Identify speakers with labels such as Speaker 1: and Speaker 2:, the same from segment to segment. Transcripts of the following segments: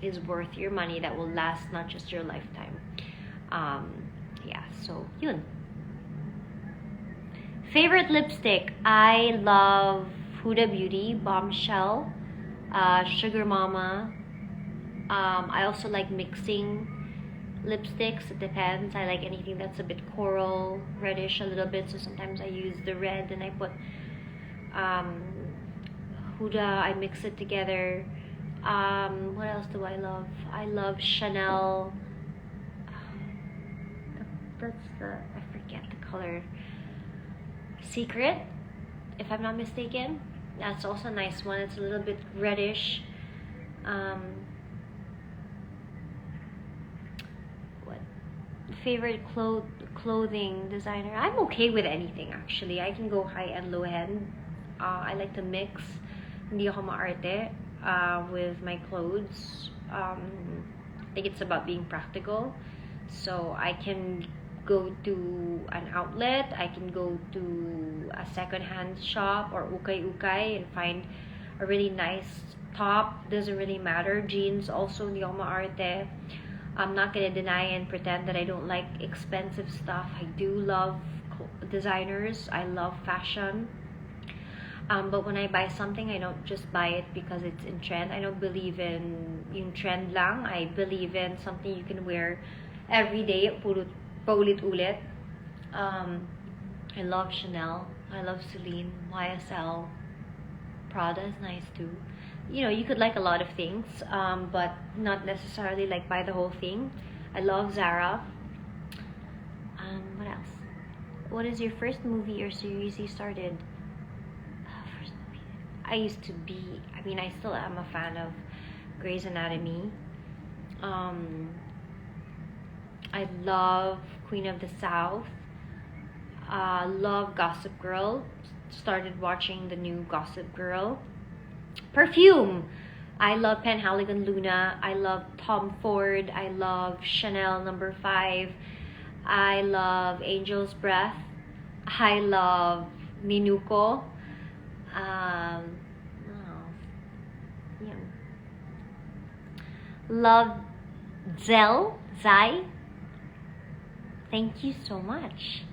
Speaker 1: is worth your money, that will last not just your lifetime. Yeah, so yun. Favorite lipstick, I love Huda Beauty Bombshell, Sugar Mama. I also like mixing lipsticks. It depends. I like anything that's a bit coral, reddish a little bit, so sometimes I use the red and I put Huda, I mix it together. What else do I love? I love Chanel. That's I forget the color. Secret, if I'm not mistaken. That's also a nice one. It's a little bit reddish. What favorite clothing designer? I'm okay with anything actually. I can go high end, low end. I like to mix. Hindi ako maarte with my clothes. I think it's about being practical. So I can go to an outlet, I can go to a second-hand shop or ukay-ukay and find a really nice top. Doesn't really matter. Jeans also, hindi ako maarte. I'm not gonna deny and pretend that I don't like expensive stuff. I do love designers. I love fashion. But when I buy something, I don't just buy it because it's in trend. I don't believe in yung trend lang. I believe in something you can wear every day, paulit-ulit. I love Chanel. I love Celine, YSL. Prada is nice too. You know, you could like a lot of things, but not necessarily like buy the whole thing. I love Zara. What else? What is your first movie or series you started? First movie. I used to be, I mean, I still am a fan of Grey's Anatomy. I love Queen of the South. Love Gossip Girl. Started watching the new Gossip Girl. Perfume. I love Penhaligon Luna. I love Tom Ford. I love Chanel No. 5. I love Angel's Breath. I love Minuko. Love Zai. Thank you so much.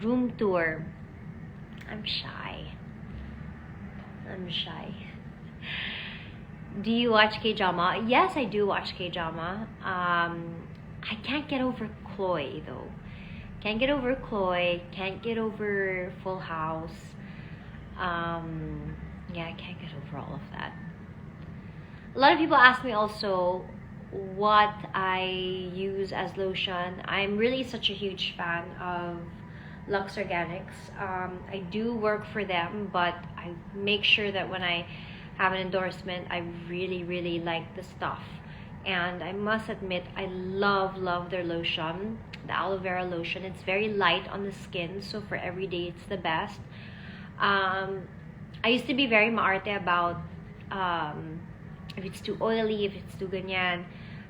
Speaker 1: Room tour. I'm shy. Do you watch K-drama? Yes, I do watch K-drama. I can't get over Chloe though. Can't get over Chloe. Can't get over Full House. Yeah, I can't get over all of that. A lot of people ask me also what I use as lotion. I'm really such a huge fan of Lux Organics. I do work for them, but I make sure that when I have an endorsement, I really like the stuff. And I must admit, I love their lotion, the aloe vera lotion. It's very light on the skin, so for every day it's the best. I used to be very maarte about if it's too oily, if it's too ganyan.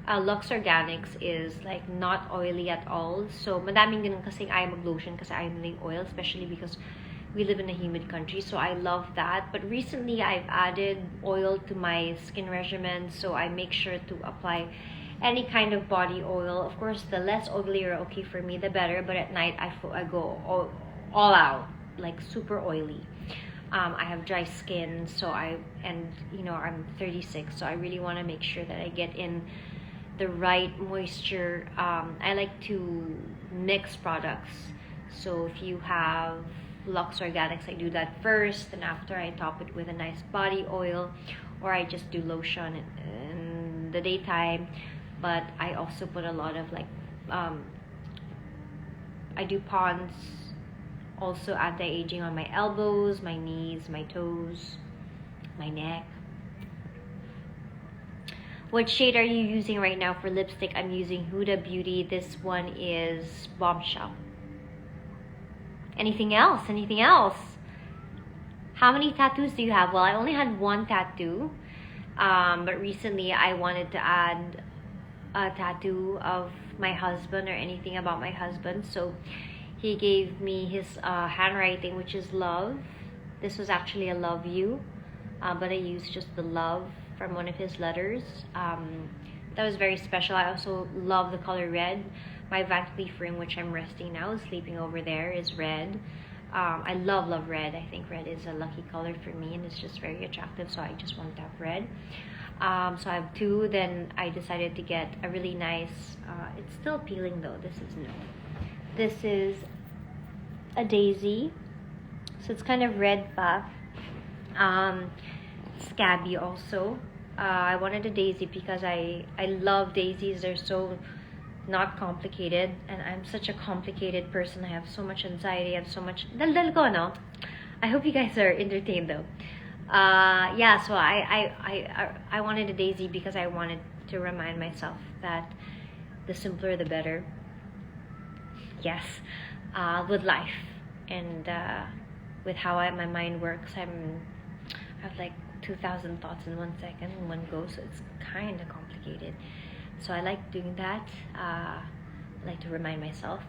Speaker 1: Lux Organics is like not oily at all. So madaming ganun kasing ayaw mag-lotion kasi ayaw nilang oil, especially because we live in a humid country. So I love that. But recently I've added oil to my skin regimen, so I make sure to apply any kind of body oil. Of course, the less oilier okay for me, the better. But at night I go all out, like super oily. I have dry skin, so I'm 36, so I really want to make sure that I get in the right moisture. I like to mix products. So if you have Lux Organics, I do that first, and after I top it with a nice body oil, or I just do lotion in the daytime. But I also put a lot of like I do Pond's, also anti-aging on my elbows, my knees, my toes, my neck. What shade are you using right now for lipstick? I'm using Huda Beauty. This one is Bombshell. Anything else? How many tattoos do you have? Well, I only had one tattoo. But recently I wanted to add a tattoo of my husband or anything about my husband. So he gave me his handwriting, which is love. This was actually a love you. But I used just the love from one of his letters. That was very special. I also love the color red. My Van Cleef ring, which I'm resting now, sleeping over there, is red. I love red. I think red is a lucky color for me, and it's just very attractive, so I just wanted to have red. So I have two. Then I decided to get a really nice, it's still peeling though. This is a daisy. So it's kind of red buff. Scabby also. I wanted a daisy because I love daisies. They're so not complicated, and I'm such a complicated person. I have so much anxiety. I have so much. Dal ko, no? I hope you guys are entertained though. Yeah. So I wanted a daisy because I wanted to remind myself that the simpler the better. Yes. With life and with how my mind works, I have like 2,000 thoughts in 1 second in one go, so it's kind of complicated. So I like doing that. I like to remind myself.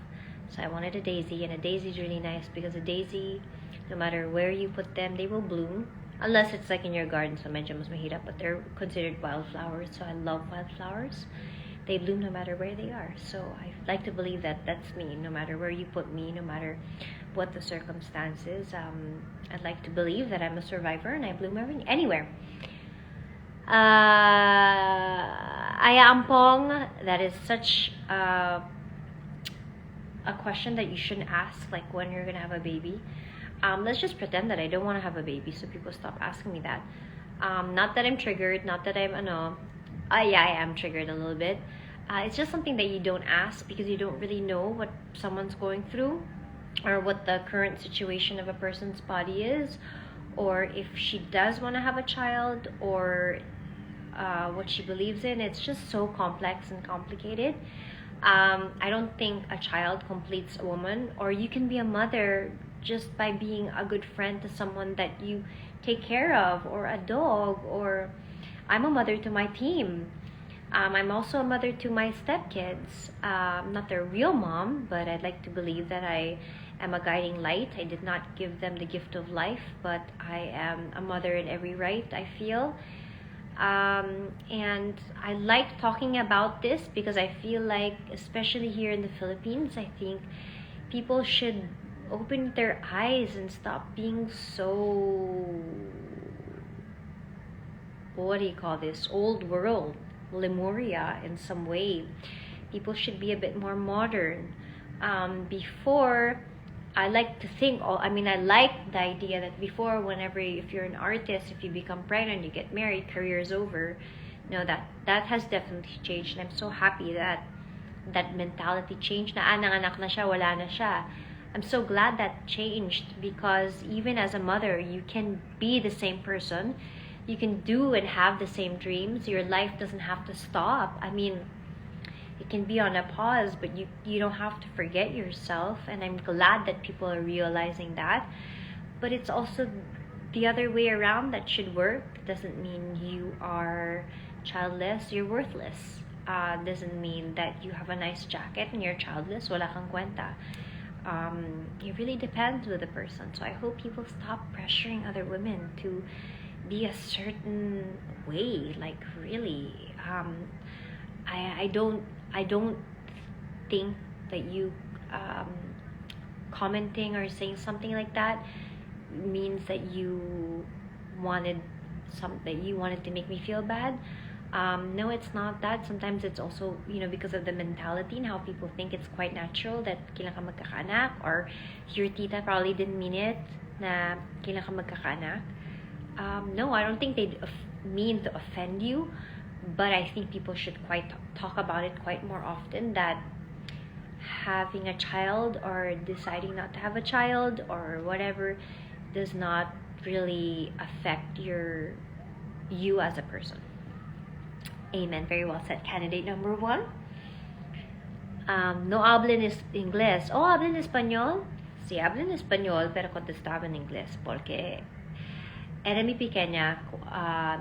Speaker 1: So I wanted a daisy, and a daisy is really nice because a daisy, no matter where you put them, they will bloom. Unless it's like in your garden, so medyo mas mahirap, but they're considered wildflowers, so I love wildflowers. They bloom no matter where they are. So I like to believe that that's me, no matter where you put me, no matter what the circumstances. I'd like to believe that I'm a survivor and I bloom anywhere. Ayampong, that is such a question that you shouldn't ask, like when you're gonna have a baby. Let's just pretend that I don't want to have a baby, so people stop asking me that. Not that I'm triggered, not that I'm yeah, I am triggered a little bit. It's just something that you don't ask because you don't really know what someone's going through, or what the current situation of a person's body is, or if she does want to have a child, or what she believes in. It's just so complex and complicated. I don't think a child completes a woman, or you can be a mother just by being a good friend to someone that you take care of, or a dog, or I'm a mother to my team. I'm also a mother to my stepkids. Not their real mom, but I'd like to believe that I am a guiding light. I did not give them the gift of life, but I am a mother in every right, I feel. And I like talking about this because I feel like, especially here in the Philippines, I think people should open their eyes and stop being so, what do you call this, old world, Lemuria in some way. People should be a bit more modern. Before, I like to think, I like the idea that before, whenever, if you're an artist, if you become pregnant, you get married, career is over. No, that has definitely changed, and I'm so happy that that mentality changed. Na nanganak na siya, wala na siya. I'm so glad that changed, because even as a mother, you can be the same person. You can do and have the same dreams. Your life doesn't have to stop. It can be on a pause, but you don't have to forget yourself, and I'm glad that people are realizing that. But it's also the other way around that should work. Doesn't mean you are childless, you're worthless. Doesn't mean that you have a nice jacket and you're childless, wala kang kwenta. It really depends with the person. So I hope people stop pressuring other women to be a certain way. Like, really, I don't think that you commenting or saying something like that means that you wanted to make me feel bad. No, it's not that. Sometimes it's also, because of the mentality and how people think it's quite natural that kailan ka magkakaanak, or your tita probably didn't mean it na kailan ka magkakaanak. No, I don't think they mean to offend you, but I think people should quite talk about it quite more often, that having a child or deciding not to have a child or whatever does not really affect you as a person. Amen. Very well said. Candidate number 1. No hablen inglés. Oh, hablen español. Sí, hablen español, pero contestaba en inglés, porque era mi pequeña,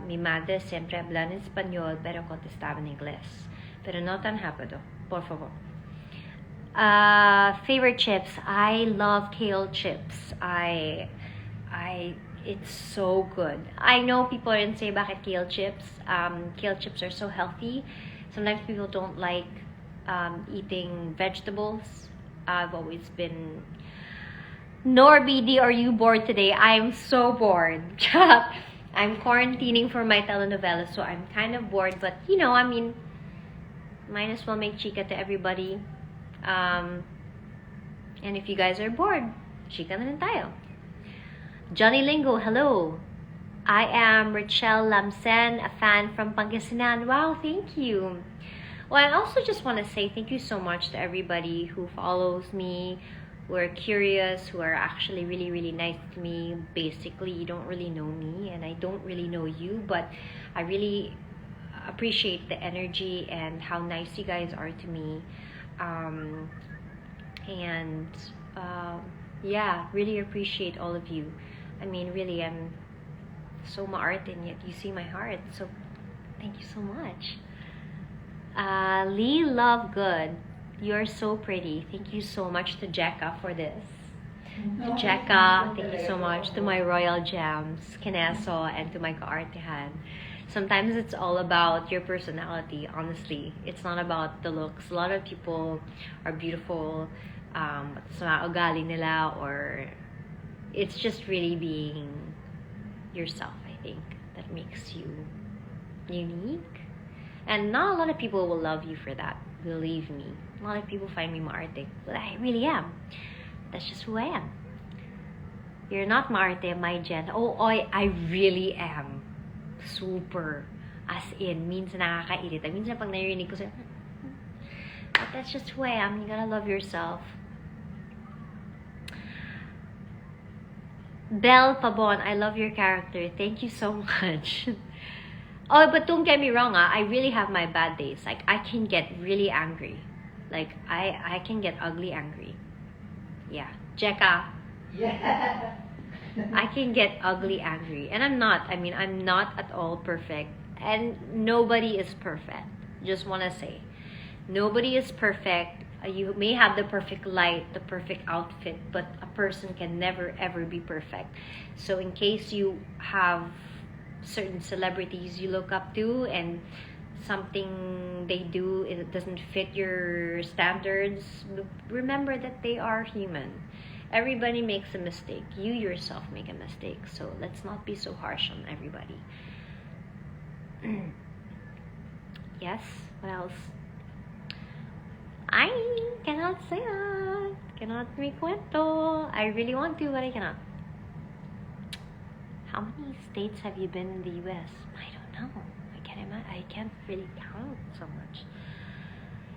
Speaker 1: mi madre siempre hablaba en español, pero contestaba en inglés. Pero no tan rápido, por favor. Favorite chips. I love kale chips. it's so good. I know people are say bakit kale chips. Kale chips are so healthy. Sometimes people don't like eating vegetables. I've always been... Nor BD, are you bored today? I'm so bored. I'm quarantining for my telenovela, so I'm kind of bored. But, you know, I mean, might as well make chika to everybody. And if you guys are bored, chika na rin tayo. Johnny Lingo, hello. I am Rachel Lamsen, a fan from Pangasinan. Wow, thank you. Well, I also just want to say thank you so much to everybody who follows me, who are curious, who are actually really, really nice to me. Basically, you don't really know me, and I don't really know you, but I really appreciate the energy and how nice you guys are to me. Yeah, really appreciate all of you. I mean, really, I'm so maarte, and yet you see my heart. So, thank you so much. Lee Lovegood, you're so pretty. Thank you so much to Jekka for this. To Jekka, thank you so much. To my Royal Gems, Kineso, and to my kaartehan. Sometimes it's all about your personality, honestly. It's not about the looks. A lot of people are beautiful sa ugali nila, or it's just really being yourself, I think, that makes you unique. And not a lot of people will love you for that, believe me. A lot of people find me maarte, but I really am. That's just who I am. You're not maarte, my Jen. Oh, I really am. Super. As in, minsan nakakairita. Minsan pag narinig ko sa... But that's just who I am. You gotta love yourself. Belle Pabon, I love your character. Thank you so much. Oh, but don't get me wrong, I really have my bad days. Like, I can get really angry. Like, I can get ugly angry. Yeah. Jekka. Yeah. I can get ugly angry. And I'm not. I mean, I'm not at all perfect. And nobody is perfect. Just want to say. Nobody is perfect. You may have the perfect light, the perfect outfit, but a person can never ever be perfect. So in case you have certain celebrities you look up to and something they do, it doesn't fit your standards, remember that they are human. Everybody makes a mistake. You yourself make a mistake. So let's not be so harsh on everybody. Yes, what else? I cannot say that. Cannot make cuento. I really want to, but I cannot. How many states have you been in the US? I don't know. I can't really count so much.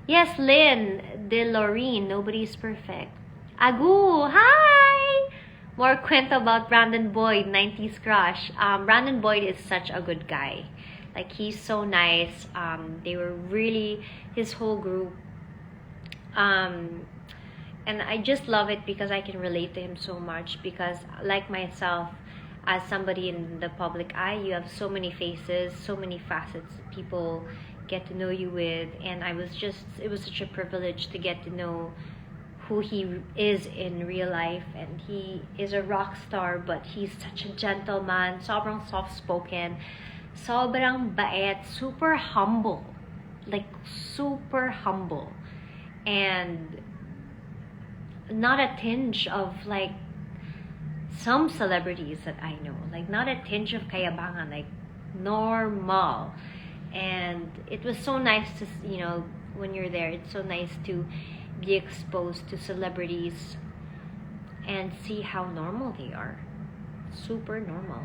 Speaker 1: Yes, Lynn, DeLoreen, nobody's perfect. Agu, hi! More cuento about Brandon Boyd, 90s crush. Brandon Boyd is such a good guy. Like, he's so nice. They were really, his whole group. And I just love it because I can relate to him so much. Because, like myself, as somebody in the public eye, you have so many faces, so many facets that people get to know you with. And it was such a privilege to get to know who he is in real life. And he is a rock star, but he's such a gentleman, sobrang soft-spoken, sobrang bait, super humble, like super humble, and not a tinge of like some celebrities that I know, like not a tinge of kayabangan, like normal. And it was so nice to, you know, when you're there, it's so nice to be exposed to celebrities and see how normal they are. Super normal.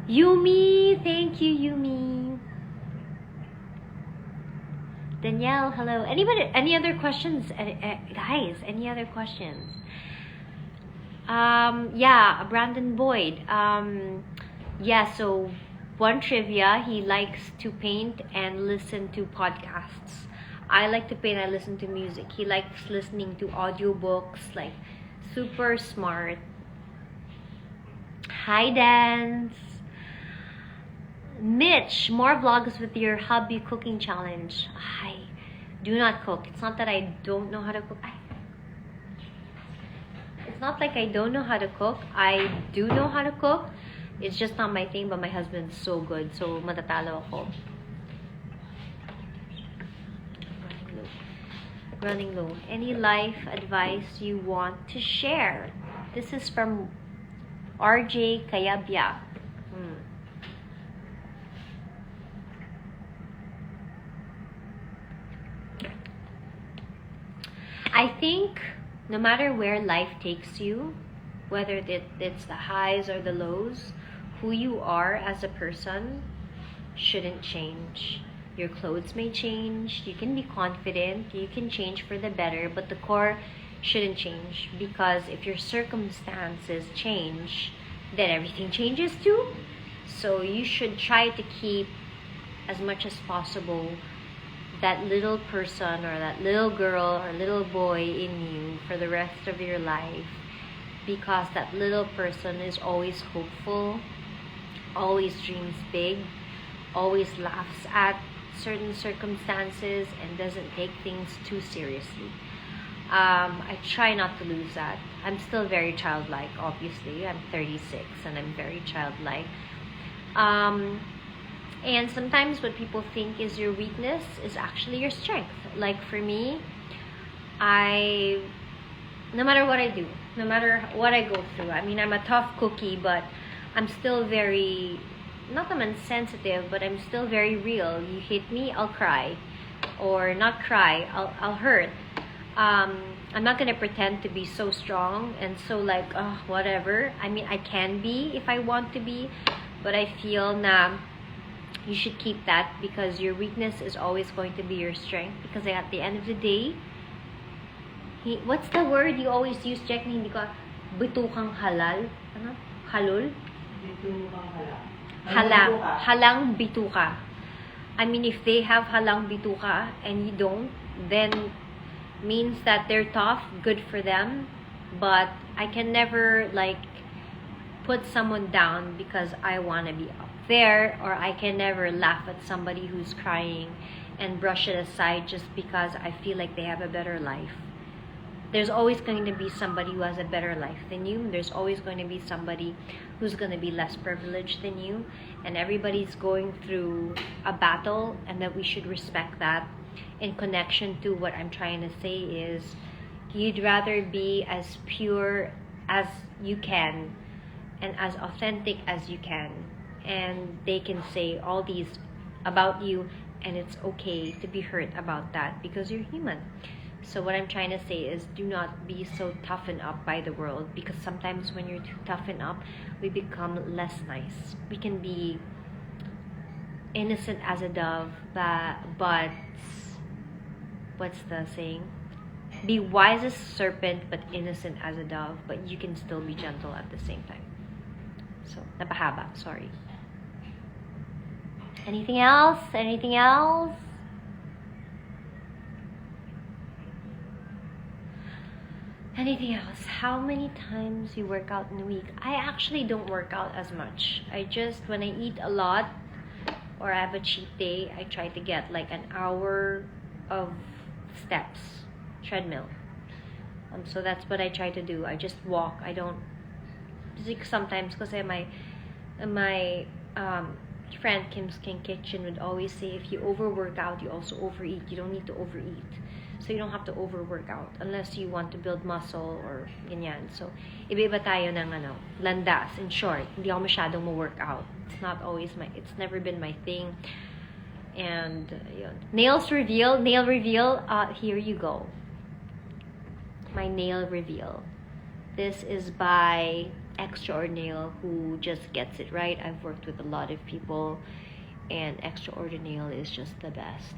Speaker 1: Yumi, thank you, Yumi. Danielle, hello. Anybody? Any other questions, guys? Any other questions? Yeah, Brandon Boyd. Yeah. So one trivia: he likes to paint and listen to podcasts. I like to paint. I listen to music. He likes listening to audiobooks. Like, super smart. Hi, Dance. Mitch, more vlogs with your hubby cooking challenge. I do not cook. It's not that I don't know how to cook. not like I don't know how to cook. I do know how to cook. It's just not my thing, but my husband's so good. So, matatalo ako. Running low. Any life advice you want to share? This is from RJ Kayabya. I think no matter where life takes you, whether it's the highs or the lows, who you are as a person shouldn't change. Your clothes may change, you can be confident, you can change for the better, but the core shouldn't change, because if your circumstances change, then everything changes too. So you should try to keep as much as possible that little person or that little girl or little boy in you for the rest of your life, because that little person is always hopeful, always dreams big, always laughs at certain circumstances, and doesn't take things too seriously. I try not to lose that. I'm still very childlike, obviously. I'm 36 and I'm very childlike. And sometimes what people think is your weakness is actually your strength. Like for me, no matter what I do, no matter what I go through, I mean, I'm a tough cookie, but I'm still very, not that I'm insensitive, but I'm still very real. You hit me, I'll cry. Or not cry, I'll hurt. I'm not gonna pretend to be so strong and so like, oh, whatever. I mean, I can be if I want to be, but I feel na you should keep that, because your weakness is always going to be your strength. Because at the end of the day, what's the word you always use, Jack? Hindi ko, bitukang halal? Ano? Halol? Halang bituka. I mean, if they have halang bituka and you don't, then means that they're tough, good for them. But I can never like put someone down because I want to be up there, or I can never laugh at somebody who's crying and brush it aside just because I feel like they have a better life. There's always going to be somebody who has a better life than you. There's always going to be somebody who's going to be less privileged than you. And everybody's going through a battle, and that we should respect that. In connection to what I'm trying to say is, you'd rather be as pure as you can and as authentic as you can. And they can say all these about you, and it's okay to be hurt about that because you're human. So what I'm trying to say is, do not be so toughened up by the world, because sometimes when you're too toughened up, we become less nice. We can be innocent as a dove, but what's the saying? Be wise as a serpent, but innocent as a dove, but you can still be gentle at the same time. So, napahaba, sorry. Anything else? Anything else? Anything else? How many times you work out in a week? I actually don't work out as much. I just, when I eat a lot or I have a cheat day, I try to get like an hour of steps, treadmill. So that's what I try to do. I just walk. I don't, sometimes, because my friend Kim's King Kitchen would always say, if you overwork out, you also overeat. You don't need to overeat. So you don't have to overwork out unless you want to build muscle or ganyan. So, iba-iba tayo ng landas. In short, hindi ako masyadong ma-work out. It's not always it's never been my thing. And, yun. Nail reveal, here you go. My nail reveal. This is by Extraordinaire, who just gets it right. I've worked with a lot of people, and Extraordinaire is just the best.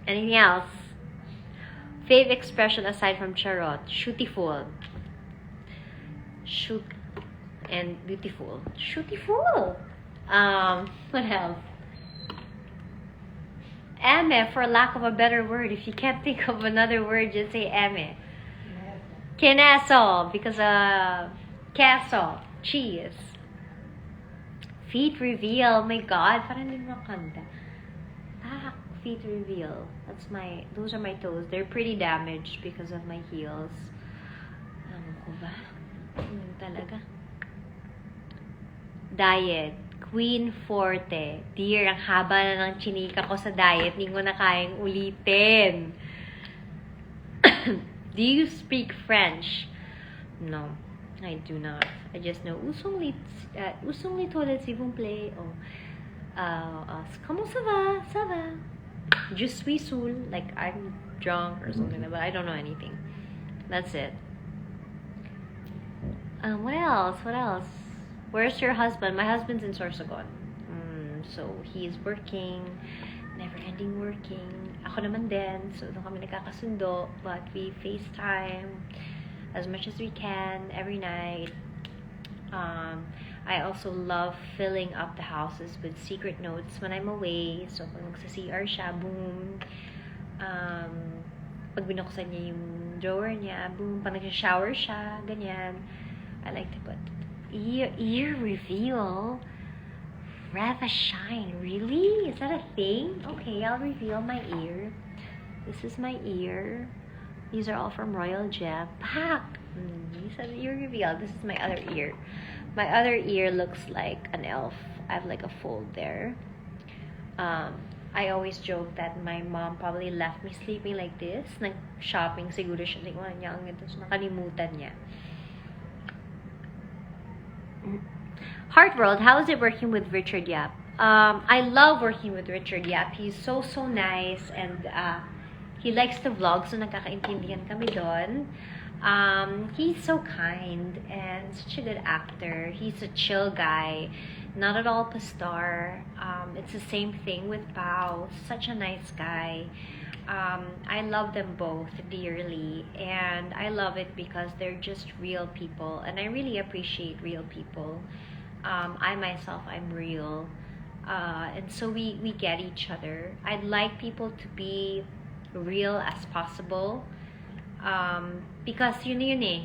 Speaker 1: Anything else? Fave expression aside from charot? Shootiful. Shoot and beautiful. Shootiful. What else? Eme, for lack of a better word. If you can't think of another word, just say eme. Kineso, because queso, cheese. Feet reveal. My God, parang hindi makanta. feet reveal. Those are my toes. They're pretty damaged because of my heels. Ano ko ba? Talaga. Diet. Queen Forte. Dear, ang haba na ng chinika ko sa diet. Hindi ko na kayang ulitin. Do you speak French? No, I do not. I just know usong les toilettes, s'il vous plaît. Oh. Comment ça va? Ça va? Je suis saoul. Like, I'm drunk or something, but I don't know anything. That's it. What else? What else? Where's your husband? My husband's in Sorsogon. So, he's working. Never-ending working. Ako naman din. So, doon kami nagkakasundo. But we FaceTime as much as we can every night. I also love filling up the houses with secret notes when I'm away. So, pag magsa-CR siya, boom. Pag binuksan niya yung drawer niya, boom. Pag nag-shower siya, ganyan. I like to put ear reveal. Rather shine. Really? Is that a thing? Okay, I'll reveal my ear. This is my ear. These are all from Royal Gem. Pak! You said ear reveal. This is my other ear. My other ear looks like an elf. I have like a fold there. I always joke that my mom probably left me sleeping like this. Nag-shopping siguro siya. Tingnan niya ang ito. Nakalimutan niya. Heart World, how is it working with Richard Yap? I love working with Richard Yap. He's so nice, and he likes to vlog, so nagkakaintindihan kami doon. He's so kind and such a good actor. He's a chill guy, not at all pastar. It's the same thing with Pao. Such a nice guy. I love them both dearly, and I love it because they're just real people, and I really appreciate real people. I myself, I'm real, and so we get each other. I'd like people to be real as possible, because yun eh,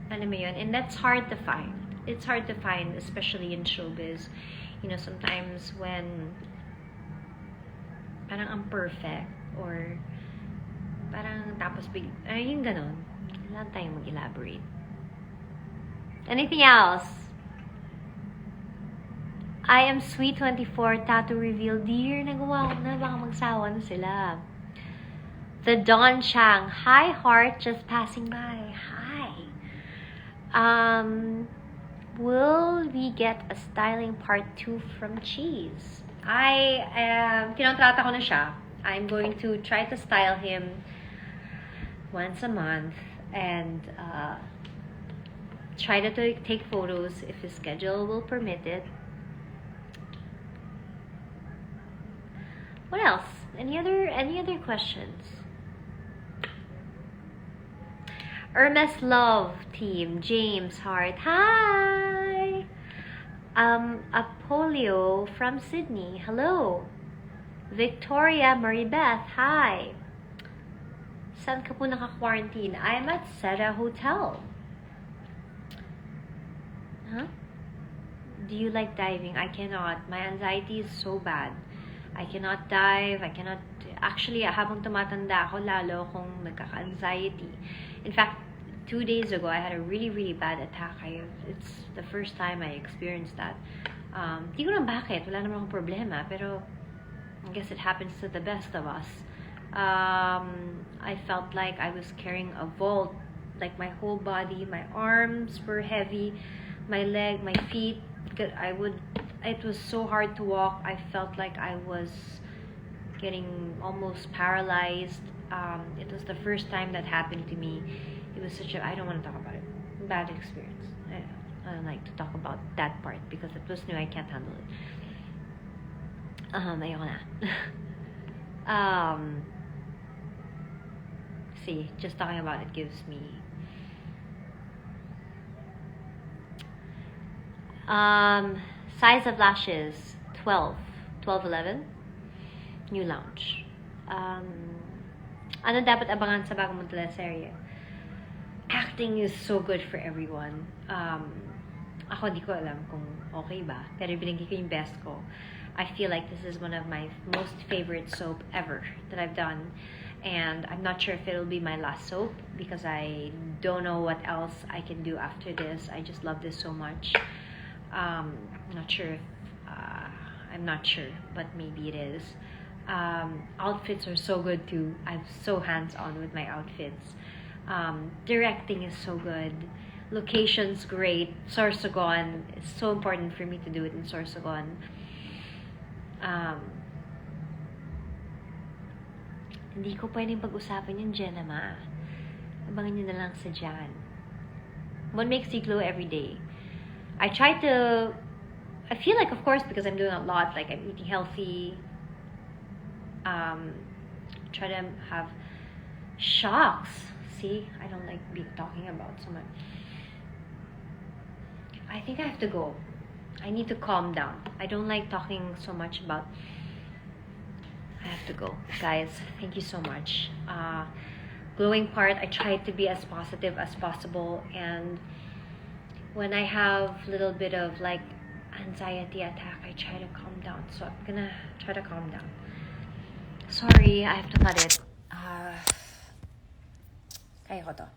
Speaker 1: alam mo yun, and that's hard to find. It's hard to find, especially in showbiz. You know, sometimes when parang ang perfect, or parang tapos yung ganon, kailangan tayong mag-elaborate. Anything else? I am Sweet 24 tattoo reveal. Dear, nagawa ko na, baka magsawa na sila. The Don Chang. Hi, heart, just passing by. Hi. Will we get a styling part 2 from Cheese? Kinontrata ko na siya. I'm going to try to style him once a month and try to take photos if his schedule will permit it. What else? Any other questions? Hermes Love Team, James Hart. Hi! Apolio from Sydney. Hello. Victoria Maribeth. Hi. Saan ka po naka-quarantine? I'm at Seda Hotel. Huh? Do you like diving? I cannot. My anxiety is so bad. I cannot dive. Actually, habang tumatanda ako, lalo akong nagkaka-anxiety. In fact, 2 days ago, I had a really bad attack. It's the first time I experienced that. Di ko lang bakit. Wala naman akong problema. Pero, I guess it happens to the best of us. I felt like I was carrying a vault. Like my whole body, my arms were heavy, my leg, my feet. It was so hard to walk. I felt like I was getting almost paralyzed. It was the first time that happened to me. It was such a, I don't want to talk about it, bad experience. I don't like to talk about that part because it was new. I can't handle it. Ayoko na. See, just talking about it gives me size of lashes 12, 11. New launch. Ano dapat abangan sa bagong mong teleserye? Acting is so good for everyone. Ako di ko alam kung okay ba, pero binigay ko yung best ko. I feel like this is one of my most favorite soap ever that I've done. And I'm not sure if it'll be my last soap because I don't know what else I can do after this. I just love this so much. Not sure if, I'm not sure, but maybe it is. Outfits are so good too. I'm so hands-on with my outfits. Directing is so good. Location's great. Sorsogon, it's so important for me to do it in Sorsogon. Hindi ko pwedeng pag-usapan yung Genema. Abangan nyo na lang sa Jan. What makes you glow every day? I feel like, of course, because I'm doing a lot, like I'm eating healthy, try to have shocks. See, I don't like talking about so much. I think I have to go. I need to calm down. I don't like talking so much about. I have to go. Guys, thank you so much. Glowing part, I try to be as positive as possible, and when I have a little bit of like anxiety attack, I try to calm down. So I'm gonna try to calm down. Sorry, I have to cut it. Kaya ko to.